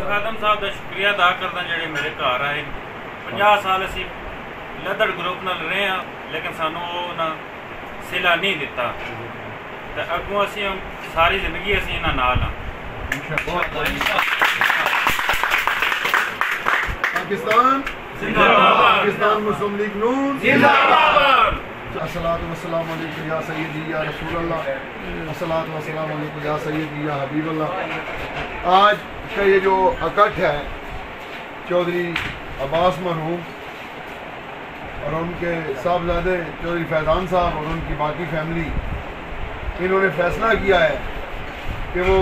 खादम साहब का शुक्रिया अदा करना जेडे मेरे घर आए। 50 साल असी लदड़ ग्रुप नाल रहे हैं, लेकिन सानू ना सिला नहीं दिता, तो अगों असी सारी जिंदगी असी इन्हां नाल हां। पाकिस्तान जिंदाबाद, पाकिस्तान मुस्लिम लीग नून जिंदाबाद। अस्सलातु वस्सलामु अलैकुम या सय्यदी या रसूल अल्लाह, अस्सलातु वस्सलामु अलैकुम या सय्यदी या हबीब अल्लाह। आज का ये जो इकट्ठ है चौधरी अब्बास मरहूम और उनके साहबजादे चौधरी फैज़ान साहब और उनकी बाकी फैमिली, इन्होंने फैसला किया है कि वो,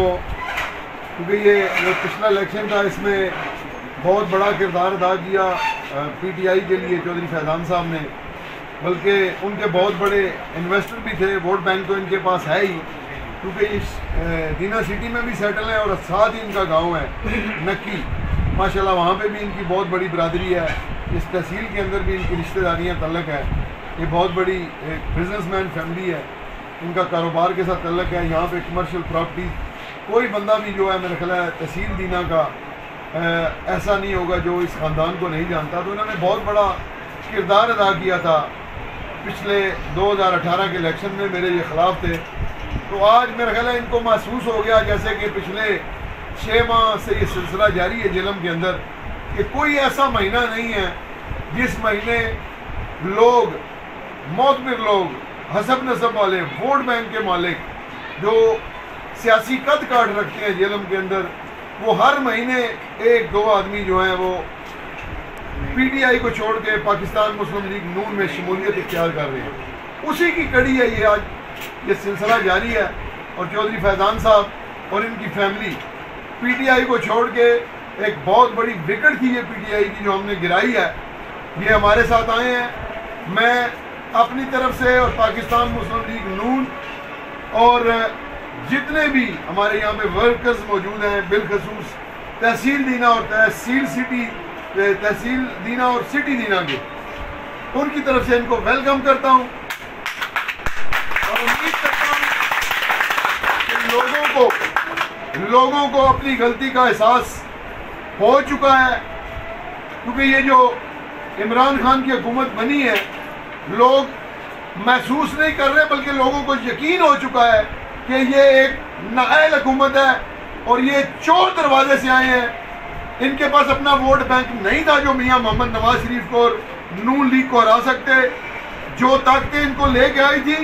क्योंकि ये जो पिछला इलेक्शन था इसमें बहुत बड़ा किरदार अदा किया PTI के लिए चौधरी फैज़ान साहब ने, बल्कि उनके बहुत बड़े इन्वेस्टर भी थे। वोट बैंक तो इनके पास है ही, क्योंकि इस दीना सिटी में भी सेटल है और साथ ही इनका गांव है नक्की, माशाल्लाह वहाँ पे भी इनकी बहुत बड़ी बरादरी है। इस तहसील के अंदर भी इनकी रिश्तेदारियाँ तल्लक है। ये बहुत बड़ी एक बिजनेसमैन फैमिली है, इनका कारोबार के साथ तल्लक है। यहाँ पे कमर्शियल प्रॉपर्टी कोई बंदा भी जो है मेरा ख्याल है तहसील दीना का ऐसा नहीं होगा जो इस ख़ानदान को नहीं जानता। तो इन्होंने बहुत बड़ा किरदार अदा किया था पिछले 2018 के इलेक्शन में, मेरे ये ख़िलाफ़ थे। तो आज मेरा ख्याल है इनको महसूस हो गया जैसे कि पिछले 6 माह से ये सिलसिला जारी है जेलम के अंदर, कि कोई ऐसा महीना नहीं है जिस महीने लोग, मोतबर लोग, हसब नसब वाले, वोट बैंक के मालिक जो सियासी कद काट रखते हैं जेलम के अंदर, वो हर महीने 1-2 आदमी जो हैं वो PTI को छोड़ के पाकिस्तान मुस्लिम लीग नून में शमूलियत इख्तियार कर रहे हैं। उसी की कड़ी है ये, आज ये सिलसिला जारी है। और चौधरी फैज़ान साहब और इनकी फैमिली PTI को छोड़ के, एक बहुत बड़ी विकेट थी ये PTI की जो हमने गिराई है, ये हमारे साथ आए हैं। मैं अपनी तरफ से और पाकिस्तान मुस्लिम लीग नून और जितने भी हमारे यहाँ पे वर्कर्स मौजूद हैं, बिलखसूस तहसील दीना और तहसील दीना और सिटी दीना के, उनकी तरफ से इनको वेलकम करता हूँ और उम्मीद करता हूँ कि लोगों को अपनी गलती का एहसास हो चुका है। क्योंकि ये जो इमरान खान की हुकूमत बनी है, लोग महसूस नहीं कर रहे, बल्कि लोगों को यकीन हो चुका है कि ये एक नाअहल हुकूमत है और ये चोर दरवाजे से आए हैं। इनके पास अपना वोट बैंक नहीं था जो मियां मोहम्मद नवाज शरीफ को और नून लीग को हरा सकते। जो ताकतें इनको लेके आई थी,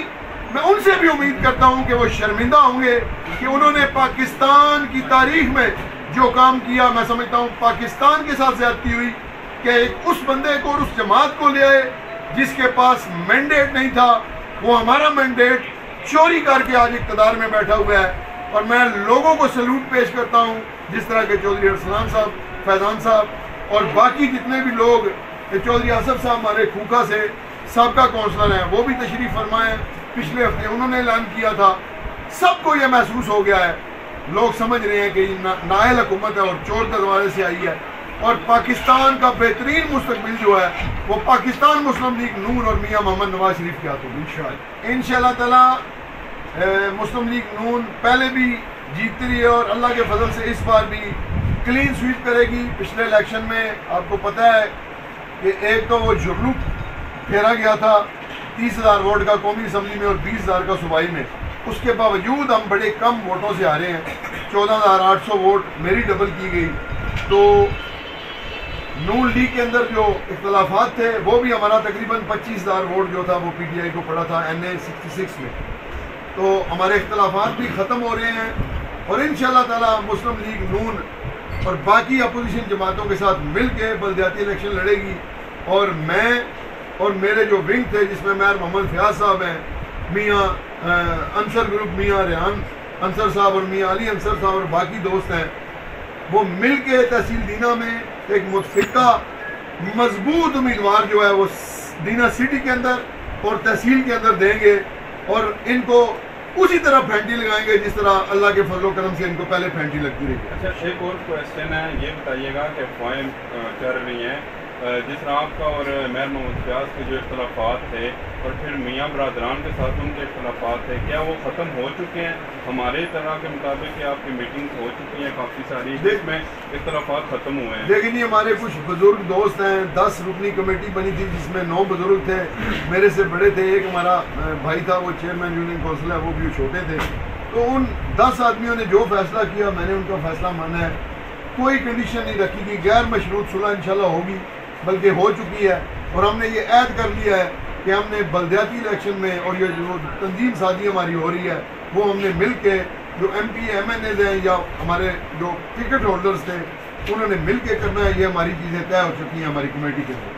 मैं उनसे भी उम्मीद करता हूं कि वो शर्मिंदा होंगे कि उन्होंने पाकिस्तान की तारीख में जो काम किया। मैं समझता हूं पाकिस्तान के साथ ज्यादती हुई कि उस बंदे को और उस जमात को ले आए जिसके पास मैंडेट नहीं था, वो हमारा मैंडेट चोरी करके आज इक़्तिदार में बैठा हुआ है। और मैं लोगों को सैल्यूट पेश करता हूं, जिस तरह के चौधरी अरसलान साहब, फैज़ान साहब और बाकी जितने भी लोग, चौधरी आसफ साहब हमारे खूखा से साबका काउंसलर हैं, वो भी तशरीफ़ फरमाए। पिछले हफ्ते उन्होंने ऐलान किया था। सबको ये महसूस हो गया है, लोग समझ रहे हैं कि नाअहल हुकूमत है और चोर दरवाजे से आई है। और पाकिस्तान का बेहतरीन मुस्तकबिल जो है वो पाकिस्तान मुस्लिम लीग नून और मियां मोहम्मद नवाज शरीफ के हाथों में इंशाअल्लाह ताला। मुस्लिम लीग नून पहले भी जीतती रही है और अल्लाह के फजल से इस बार भी क्लीन स्वीप करेगी। पिछले इलेक्शन में आपको पता है कि एक तो वो जुर्म फेरा गया था 30,000 वोट का कौमी असम्बली में और 20,000 का सूबाई में, उसके बावजूद हम बड़े कम वोटों से हारे हैं। 14,800 वोट मेरी डबल की गई। तो नून लीग के अंदर जो इख्तलाफात थे वो भी हमारा तकरीबन 25,000 वोट जो था वो PTI को पड़ा था NA 66 में। तो हमारे इख्तलाफात भी ख़त्म हो रहे हैं और इंशाअल्लाह ताला मुस्लिम लीग नून और बाकी अपोजिशन जमातों के साथ मिल के बल्दियाती इलेक्शन लड़ेगी। और मैं और मेरे जो विंग थे, जिसमें मेयर मोहम्मद फयाज साहब हैं, मियाँ अंसर ग्रुप, मियाँ रेहान अंसर साहब और मियाँ अली अंसर साहब और बाकी दोस्त हैं, वो मिल के तहसील दीना में एक मुतफिका मजबूत उम्मीदवार जो है वो दीना सिटी के अंदर और तहसील के अंदर देंगे और इनको उसी तरह फेंटी लगाएंगे जिस तरह अल्लाह के फजलो करम से इनको पहले फेंटी लगती रही। अच्छा, एक और क्वेश्चन है, ये बताइएगा कि अफवाहें चल रही हैं जिस तरह आपका और मेयर मोहम्मद फयाज के जो इख्तलाफात थे और फिर मियाँ बरदरान के साथ उनके इख्तलाफात थे, क्या वो ख़त्म हो चुके हैं? हमारे तरह के मुताबिक कि आपकी मीटिंग्स हो चुकी हैं काफ़ी सारी, जिसमें इख्तलाफात ख़त्म हुए हैं। लेकिन ये हमारे कुछ बुजुर्ग दोस्त हैं, 10 रुकनी कमेटी बनी थी जिसमें 9 बुजुर्ग थे, मेरे से बड़े थे, एक हमारा भाई था वो चेयरमैन यूनियन काउंसिल है, वो भी छोटे थे। तो उन 10 आदमियों ने जो फैसला किया मैंने उनका फैसला माना है। कोई कंडीशन नहीं रखी कि गैर मशरूत सुलह इंशाल्लाह होगी, बल्कि हो चुकी है। और हमने ये ऐद कर लिया है कि हमने बल्दियाती इलेक्शन में और ये जो तंजीम साजी हमारी हो रही है वो हमने मिल के जो MP MNAs हैं या हमारे जो टिकट होल्डर्स थे उन्होंने मिल के करना है। ये हमारी चीज़ें तय हो चुकी हैं हमारी कमेटी के अंदर।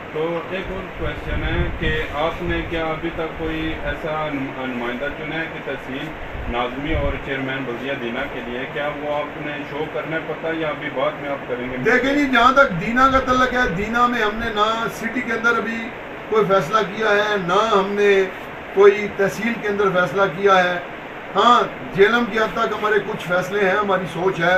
तो एक और क्वेश्चन है कि आपने क्या अभी तक कोई ऐसा नुमाइंदा चुना है कि तहसील नाज़मी और चेयरमैन बल्दिया दीना के लिए, क्या वो आपने शो करना पता या अभी बाद में आप करेंगे? देखिए नहीं, जहाँ तक दीना का तल्लक है, दीना में हमने ना सिटी के अंदर अभी कोई फैसला किया है, ना हमने कोई तहसील के अंदर फैसला किया है। हाँ, जेलम की हद तक हमारे कुछ फैसले हैं, हमारी सोच है।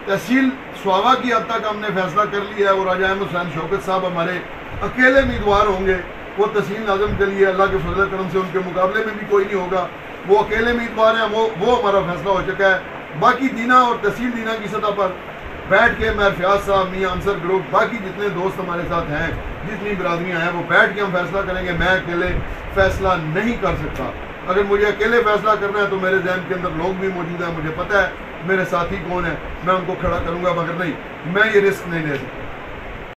तहसील स्वावा की हद तक हमने फैसला कर लिया है और राजा अहमद हुसैन शौकत साहब हमारे अकेले उम्मीदवार होंगे। वो तहसील नाज़म के लिए अल्लाह के फजल करम से उनके मुकाबले में भी कोई नहीं होगा, वो अकेले उम्मीदवार हैं। वो हमारा फैसला हो चुका है। बाकी दीना और तहसील दीना की सतह पर बैठ के मेयर फयाज साहब, मियाँ अंसर ग्रुप, बाकी जितने दोस्त हमारे साथ हैं, जितनी बिरादरियाँ हैं, वो बैठ के हम फैसला करेंगे। मैं अकेले फैसला नहीं कर सकता। अगर मुझे अकेले फैसला करना है तो मेरे जहन के अंदर लोग भी मौजूद हैं, मुझे पता है मेरे साथी कौन है, मैं उनको खड़ा करूँगा, मगर नहीं, मैं ये रिस्क नहीं ले सकता।